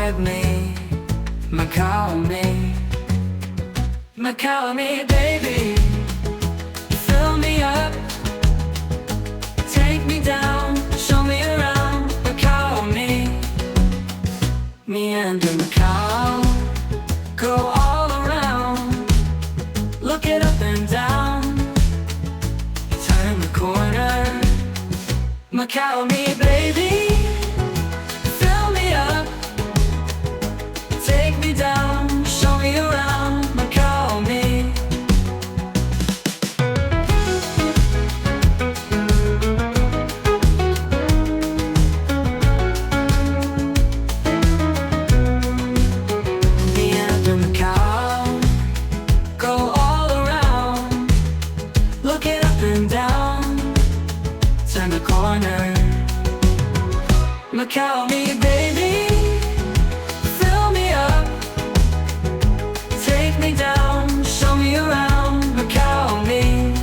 with me, Macau me, Macau me, baby. Fill me up, take me down, show me around, Macau me, meander Macau, go all around, look it up and down, turn the corner, Macau me, baby. Fill me up, take me down, show me around, Macau me. Meander Macau, go all around, look it up and down, turn the corner, Macau me, baby. Fill me up, take me down, show me around, Macau me.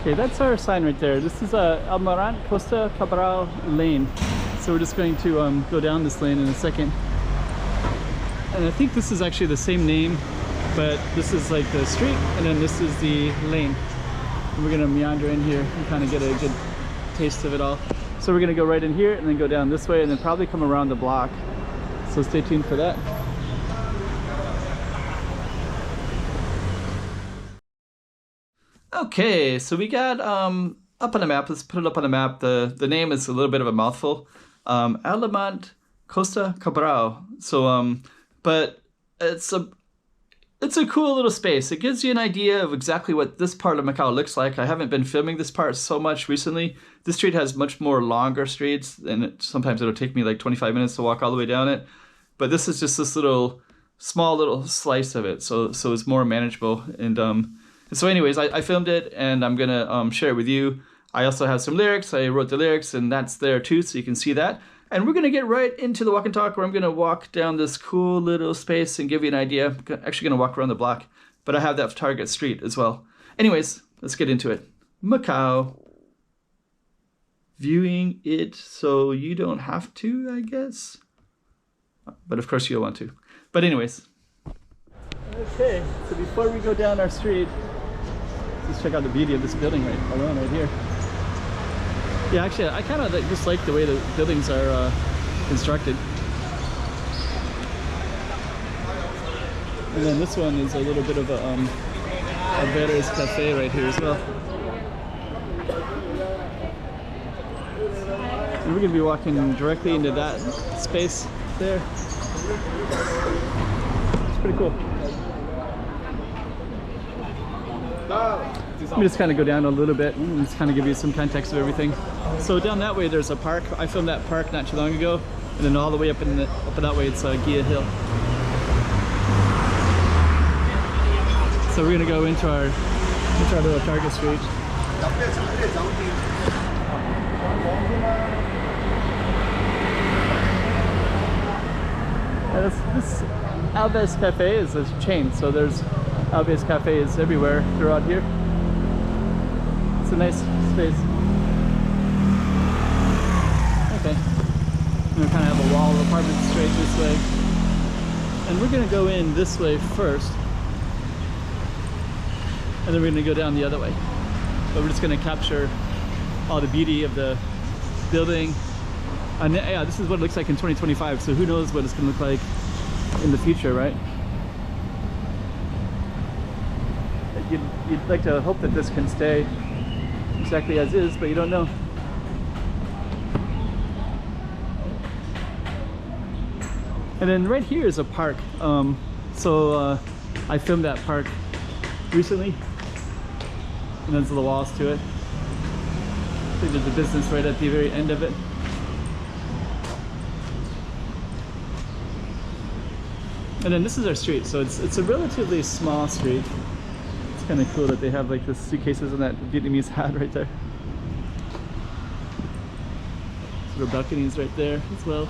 Okay, that's our sign right there. This is Almirante, Costa, Cabral lane. So we're just going to go down this lane in a second. And I think this is actually the same name, but this is like the street and then this is the lane. And we're gonna meander in here and kind of get a good taste of it all. So we're gonna go right in here and then go down this way and then probably come around the block. So stay tuned for that. Okay, so we got up on the map. Let's put it up on the map. The name is a little bit of a mouthful. Almirante, Costa, Cabral. So but it's a cool little space. It gives you an idea of exactly what this part of Macau looks like. I haven't been filming this part so much recently. This street has much more longer streets, and sometimes it'll take me like 25 minutes to walk all the way down it. But this is just this small little slice of it, so it's more manageable. And so anyways, I filmed it and I'm gonna share it with you. I also have some lyrics. I wrote the lyrics and that's there too, so you can see that. And we're gonna get right into the walk and talk where I'm gonna walk down this cool little space and give you an idea. I'm actually gonna walk around the block, but I have that target street as well. Anyways, let's get into it. Macau. Viewing it so you don't have to, I guess. But of course you'll want to. But anyways. Okay, so before we go down our street, let's check out the beauty of this building right here. Yeah, actually, I kind of just like the way the buildings are constructed. And then this one is a little bit of a Alberta's Cafe right here as well. And we're going to be walking directly into that space there. It's pretty cool. Let me just kind of go down a little bit and just kind of give you some context of everything. So down that way there's a park. I filmed that park not too long ago, and then all the way up that way it's Gia Hill. So we're gonna go into our little target street. This Alves Cafe is a chain, so there's Alves cafes everywhere throughout here. It's a nice space. Okay. We kind of have a wall of apartments straight this way. And we're gonna go in this way first. And then we're gonna go down the other way. But we're just gonna capture all the beauty of the building. And yeah, this is what it looks like in 2025, so who knows what it's gonna look like in the future, right? You'd like to hope that this can stay exactly as is, but you don't know. And then right here is a park. I filmed that park recently, and there's the walls to it. I think there's a business right at the very end of it. And then this is our street, so it's a relatively small street. It's kind of cool that they have like the suitcases and that Vietnamese hat right there. Little balconies right there as well.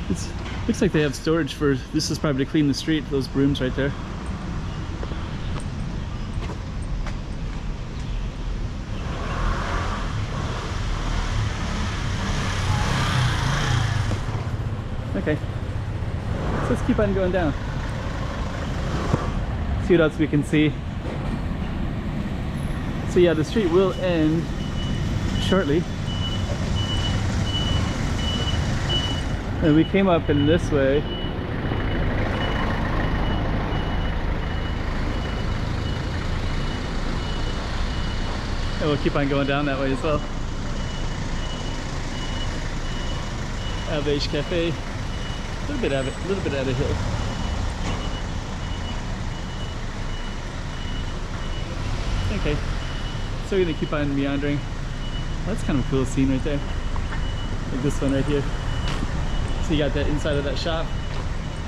It looks like they have storage for, this is probably to clean the street, those brooms right there. Okay, so let's keep on going down. See what else we can see. So yeah, the street will end shortly. And we came up in this way. And we'll keep on going down that way as well. Average Cafe. A little bit out of hill. Okay, so we're gonna keep on meandering. That's kind of a cool scene right there. Like this one right here. So you got that inside of that shop.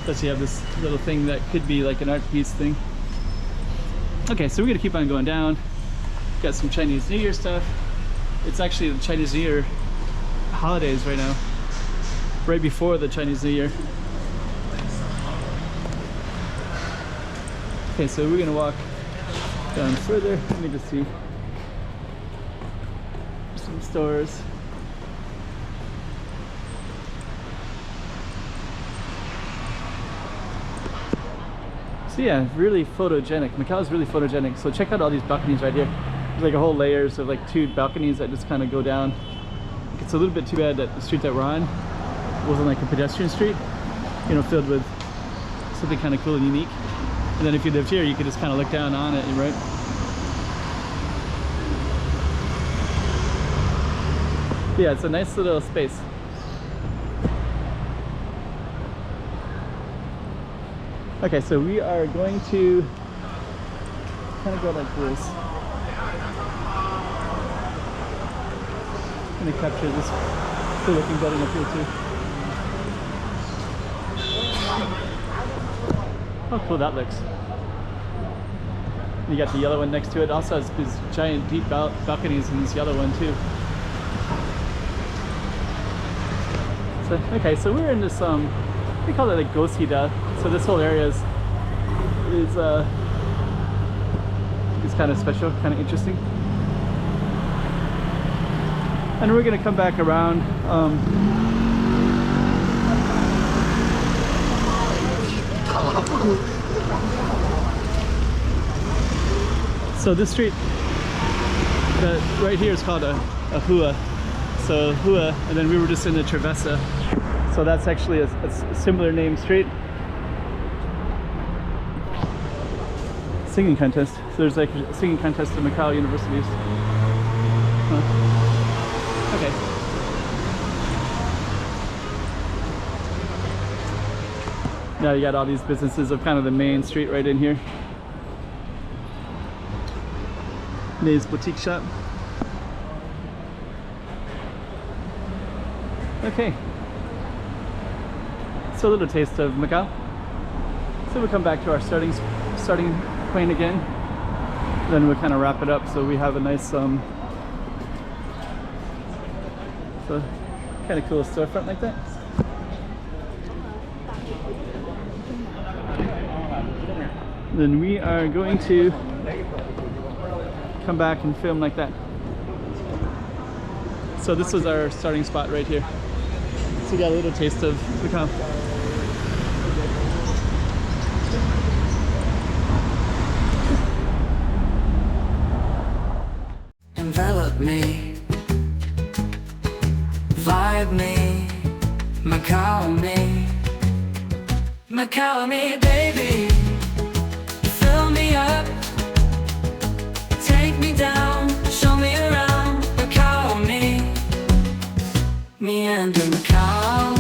Plus you have this little thing that could be like an art piece thing. Okay, so we're gonna keep on going down. Got some Chinese New Year stuff. It's actually the Chinese New Year holidays right now. Right before the Chinese New Year. Okay, so we're gonna walk down further. Let me just see. Some stores. So yeah, really photogenic. Macau is really photogenic. So check out all these balconies right here. There's like a whole layers of like 2 balconies that just kind of go down. It's a little bit too bad that the street that we're on wasn't like a pedestrian street, you know, filled with something kind of cool and unique. And then if you lived here, you could just kind of look down on it, right? Yeah, it's a nice little space. Okay, so we are going to kind of go like this. I'm going to capture this cool looking building up here too. How cool that looks. You got the yellow one next to it. Also has these giant deep balconies in this yellow one too. So, okay, so we're in this, we call it like Gosida. So this whole area is kind of special, kind of interesting. And we're gonna come back around. So this street that right here is called a Hua. So Hua, and then we were just in the Travessa. So that's actually a similar name street. Singing contest. So there's like a singing contest at Macau universities. Okay. Now you got all these businesses of kind of the main street right in here. May's boutique shop. Okay. So a little taste of Macau. So we'll come back to our starting point again. Then we'll kind of wrap it up so we have a nice so kind of cool storefront like that. Then we are going to come back and film like that. So this was our starting spot right here. So we got a little taste of Macau. Envelop me, vibe me, Macau me, Macau me, baby. Fill me up, take me down, show me around, Macau me, meander Macau.